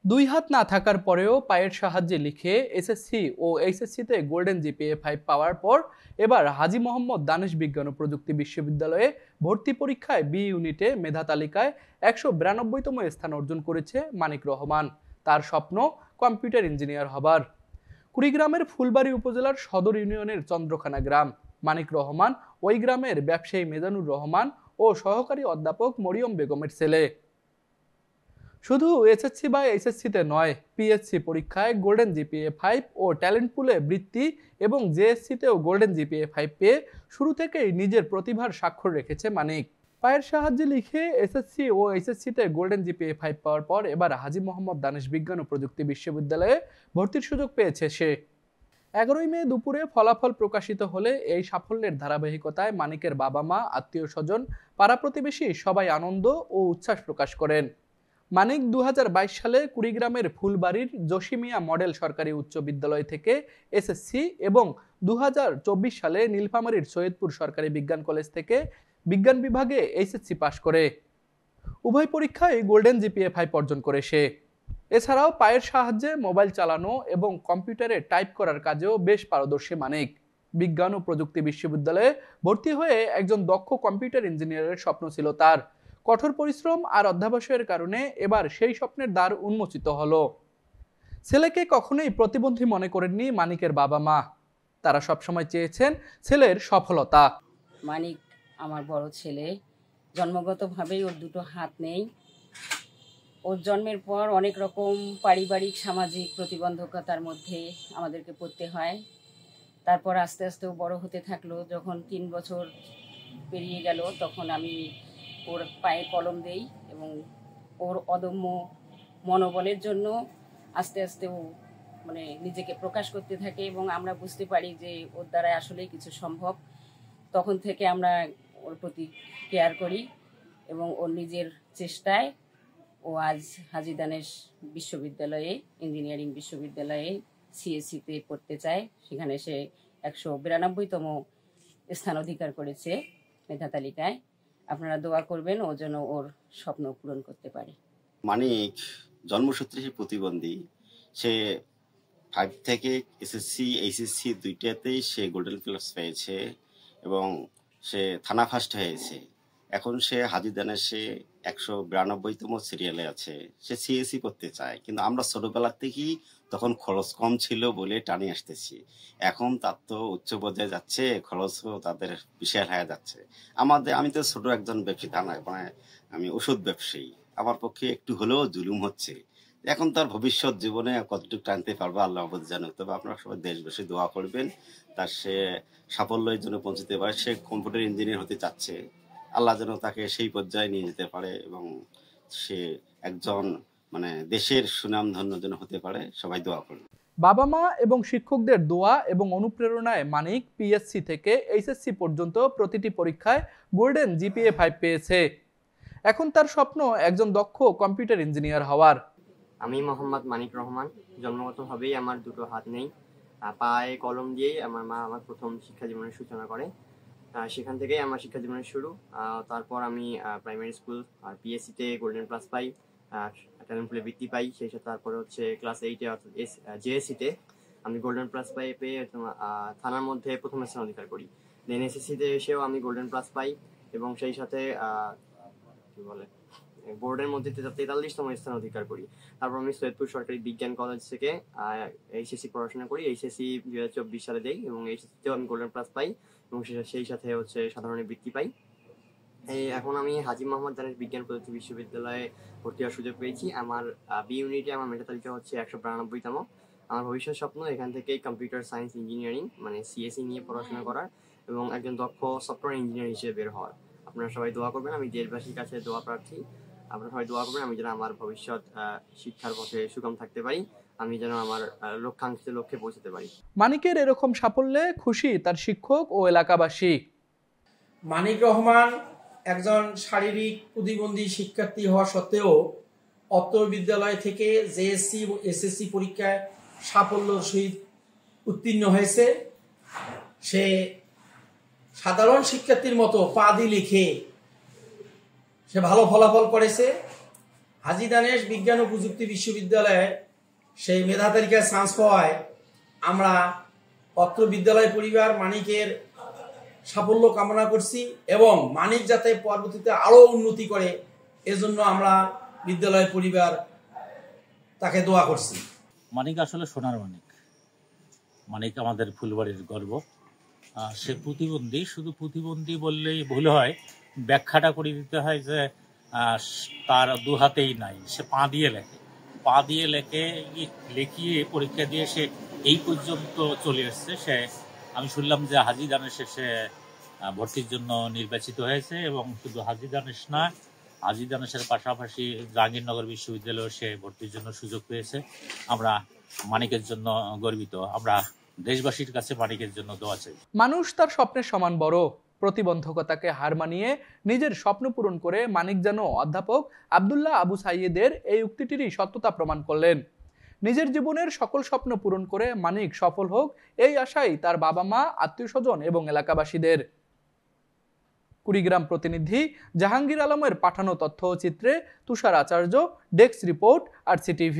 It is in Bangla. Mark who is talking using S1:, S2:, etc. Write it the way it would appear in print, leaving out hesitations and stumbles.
S1: দুই হাত না থাকার পরেও পায়ের সাহায্যে লিখে এসএসসি ও এইচএসসিতে গোল্ডেন জিপিএ 5 পাওয়ার পর এবার হাজী মোহাম্মদ দানিশ বিজ্ঞান ও প্রযুক্তি বিশ্ববিদ্যালয়ে ভর্তি পরীক্ষায় বি ইউনিটে মেধা তালিকায় 192তম স্থান অর্জন করেছে মানিক রহমান। তার স্বপ্ন কম্পিউটার ইঞ্জিনিয়ার হবার। কুড়িগ্রামের ফুলবাড়ী উপজেলার সদর ইউনিয়নের চন্দ্রখানা গ্রাম। মানিক রহমান ওই গ্রামের ব্যবসায়ী মেজানুর রহমান ও সহকারী অধ্যাপক মরিয়ম বেগমের ছেলে। শুধু এসএসসি বা এইচএসসিতে নয়, পিএসসি পরীক্ষায় গোল্ডেন জিপিএ 5 ও ট্যালেন্ট পুলে বৃত্তি এবং জেএসসিতেও গোল্ডেন জিপিএ 5 পেয়ে শুরু থেকেই নিজের প্রতিভার স্বাক্ষর রেখেছে মানিক। পায়ের সাহায্যে লিখে এসএসসি ও এইচএসসিতে গোল্ডেন জিপিএ 5 পাওয়ার পর এবার হাজী মোহাম্মদ দানিশ বিজ্ঞান ও প্রযুক্তি বিশ্ববিদ্যালয়ে ভর্তির সুযোগ পেয়েছে সে। 11ই মে দুপুরে ফলাফল প্রকাশিত হলে এই সাফল্যের ধারাবাহিকতায় মানিকের বাবা মা, আত্মীয় স্বজন, পাড়া প্রতিবেশী সবাই আনন্দ ও উচ্ছ্বাস প্রকাশ করেন। মানিক 2022 সালে কুড়িগ্রামের ফুলবাড়ির জসিমিয়া মডেল সরকারি উচ্চ বিদ্যালয় থেকে এসএসসি এবং 2024 সালে নীলফামারীর সৈয়দপুর সরকারি বিজ্ঞান কলেজ থেকে বিজ্ঞান বিভাগে এইচএসসি পাশ করে উভয় পরীক্ষায় গোল্ডেন জিপিএ 5 অর্জন করে সে। এছাড়াও পায়ের সাহায্যে মোবাইল চালানো এবং কম্পিউটারে টাইপ করার কাজেও বেশ পারদর্শী মানিক। বিজ্ঞান ও প্রযুক্তি বিশ্ববিদ্যালয়ে ভর্তি হয়ে একজন দক্ষ কম্পিউটার ইঞ্জিনিয়ারের স্বপ্ন ছিল তার। কঠোর পরিশ্রম আর অধ্যাবসায়ের কারণে এবার সেই স্বপ্নের দ্বার উন্মোচিত হলো। ছেলেকে কখনোই প্রতিবন্ধী মনে করেননি মানিকের বাবা মা। তারা সবসময় চেয়েছেন ছেলের সফলতা।
S2: মানিক আমার বড় ছেলে, জন্মগতভাবেই ওর দুটো হাত নেই। ওর জন্মের পর অনেক রকম পারিবারিক সামাজিক প্রতিবন্ধকতার মধ্যে আমাদেরকে পড়তে হয়। তারপর আস্তে আস্তে ও বড় হতে থাকলো। যখন 3 বছর পেরিয়ে গেল তখন আমি ওর পায়ে কলম দেই এবং ওর অদম্য মনোবলের জন্য আস্তে আস্তে ও নিজেকে প্রকাশ করতে থাকে এবং আমরা বুঝতে পারি যে ওর দ্বারা আসলেই কিছু সম্ভব। তখন থেকে আমরা ওর প্রতি কেয়ার করি এবং ওর নিজের চেষ্টায় ও আজ হাজী দানেশ বিশ্ববিদ্যালয়ে, ইঞ্জিনিয়ারিং বিশ্ববিদ্যালয়ে সিএসসিতে পড়তে চায়। সেখানে সে 192তম স্থান অধিকার করেছে মেধা তালিকায়। আপনারা দোয়া করবেন ও যেন ওর স্বপ্ন পূরণ করতে পারে।
S3: মানিক জন্মসূত্রে সে প্রতিবন্ধী। সে 5 থেকে এসএসসি এইচএসসি দুইটাতেই সে গোল্ডেন প্লাস পেয়েছে এবং সে থানা ফার্স্ট হয়েছে। এখন সে হাজী দানেশে 192তম সিরিয়ালে আছে। সে সিএসসি করতে চায়, কিন্তু আমরা ছোটবেলা থেকেই তখন খরচ কম ছিল বলে টানি আসতেছি। এখন তার তো উচ্চ পর্যায়ে যাচ্ছে, খরচও তাদের বিশাল হয়ে যাচ্ছে। আমি তো ছোট একজন ব্যবসায়ী, তা নয়, আমি ওষুধ ব্যবসায়ী। আমার পক্ষে একটু হলেও জুলুম হচ্ছে। এখন তার ভবিষ্যৎ জীবনে কতটুকু টানতে পারবে আল্লাহ জানে। তবে আপনারা সবাই দেশবাসী দোয়া করবেন তার সে সাফল্যের জন্য পৌঁছতে পারে। সে কম্পিউটার ইঞ্জিনিয়ার হতে চাচ্ছে। আল্লাহ যেন তাকে সেই পর্যায়ে নিয়ে যেতে পারে এবং সে একজন দেশের সুনামধন্য যেন হতে পারে। সবাই দোয়া করুন।
S1: বাবা মা এবং শিক্ষকদের দোয়া এবং অনুপ্রেরণায় মানিক পিএসসি থেকে এইচএসসি পর্যন্ত প্রতিটি পরীক্ষায় গোল্ডেন জিপিএ 5 পেয়েছে। এখন তার স্বপ্ন একজন দক্ষ কম্পিউটার ইঞ্জিনিয়ার হওয়ার।
S4: আমি মোহাম্মদ মানিক রহমান। জন্মগতভাবেই আমার দুটো হাত নেই। পায়ে কলম দিয়েই আমার মা আমার প্রথম শিক্ষা জীবনের সূচনা করে। সেখান থেকেই আমার শিক্ষা জীবনের শুরু। তারপর আমি প্রাইমারি স্কুল আর পিএসসিতে গোল্ডেন প্লাস পাই, ট্যালেন্ট পুলে বৃত্তি পাই। সেই সাথে তারপরে হচ্ছে ক্লাস 8-এ অর্থাৎ জেএসসিতে আমি গোল্ডেন প্লাস পেয়ে থানার মধ্যে প্রথম স্থান অধিকার করি। দেন এসএসসিতে এসেও আমি গোল্ডেন প্লাস পাই এবং সেই সাথে বোর্ডের মধ্যে 43তম স্থান অধিকার করি। তারপর আমি সৈয়দপুর সরকারি বিজ্ঞান কলেজ থেকে এইচএসসি পড়াশোনা করি। এইচএসসি 2024 সালে দেই এবং এইচএসসিতেও আমি গোল্ডেন প্লাস পাই এবং সেই সাথে হচ্ছে সাধারণ বৃত্তি পাই। এখন আমি হাজী মোহাম্মদ দানেশ বিজ্ঞান প্রযুক্তি বিশ্ববিদ্যালয়ে ভর্তি হওয়ার সুযোগ পেয়েছি। আমার বি ইউনিটে আমার মেধা তালিকা হচ্ছে 192তম। আমার ভবিষ্যৎ স্বপ্ন এখান থেকেই কম্পিউটার সায়েন্স ইঞ্জিনিয়ারিং সিএসসি নিয়ে পড়াশোনা করার এবং একজন দক্ষ সফটওয়্যার ইঞ্জিনিয়ার হিসেবে বের হওয়ার। আপনারা সবাই দোয়া করবেন। আমি দেশবাসীর কাছে দোয়া প্রার্থী। আপনারা সবাই দোয়া করবেন আমি যেন আমার ভবিষ্যৎ শিক্ষার পথে সুগম থাকতে পারি, আমি যেন আমার লক্ষ্যাঙ্কিত লক্ষ্যে পৌঁছতে পারি।
S1: মানিকের এরকম সাফল্যে খুশি তার শিক্ষক ও এলাকাবাসী।
S5: মানিক রহমান একজন শারীরিক প্রতিবন্ধী শিক্ষার্থী হওয়া সত্ত্বেও অত্র বিদ্যালয় থেকে জেএসসি ও এসএসসি পরীক্ষায় সাফল্যের সহিত উত্তীর্ণ হয়েছে। সে সাধারণ শিক্ষার্থীর মতো পা দিয়ে লিখে সে ভালো ফলাফল করেছে হাজী দানেশ বিজ্ঞান ও প্রযুক্তি বিশ্ববিদ্যালয়ে সেই মেধা তালিকায় চান্স পাওয়ায় আমরা অত্র বিদ্যালয় পরিবার মানিকের সাফল্য কামনা করছি এবং মানিক যাতে পরবর্তীতে আরো উন্নতি করে এজন্য আমরা বিদ্যালয় পরিবার তাকে দোয়া করছি।
S6: মানিক আসলে সোনার মানিক। মানিক আমাদের ফুলবাড়ির গর্ব। সে প্রতিবন্ধী, শুধু প্রতিবন্ধী বললেই ভুল হয়, ব্যাখ্যাটা করে দিতে হয় যে তার দু হাতেই নাই, সে পা দিয়ে লেখে, পা দিয়ে লেখিয়ে পরীক্ষা দিয়ে সে এই পর্যন্ত চলে এসছে। সে আমি শুনলাম যে হাজী দানেশে সে ভর্তির জন্য নির্বাচিত হয়েছে এবং শুধু হাজী দানেশ না, হাজী দানেশের পাশাপাশি জাহাঙ্গীরনগর বিশ্ববিদ্যালয়েও সে ভর্তির জন্য সুযোগ পেয়েছে। আমরা মানিকের জন্য গর্বিত। আমরা দেশবাসীর কাছে মানিকের জন্য দোয়া চাই।
S1: মানুষ তার স্বপ্নের সমান বড়। প্রতিবন্ধকতাকে হার মানিয়ে নিজের স্বপ্ন পূরণ করে মানিক যেন অধ্যাপক আব্দুল্লাহ আবু সাইয়েদের এই উক্তিটিরই সত্যতা প্রমাণ করলেন। নিজের জীবনের সকল স্বপ্ন পূরণ করে মানিক সফল হোক, এই আশাই তার বাবা মা, আত্মীয় স্বজন এবং এলাকাবাসীদের। কুড়িগ্রাম প্রতিনিধি জাহাঙ্গীর আলমের পাঠানো তথ্য ও চিত্রে তুষার আচার্য, ডেস্ক রিপোর্ট, RCTV।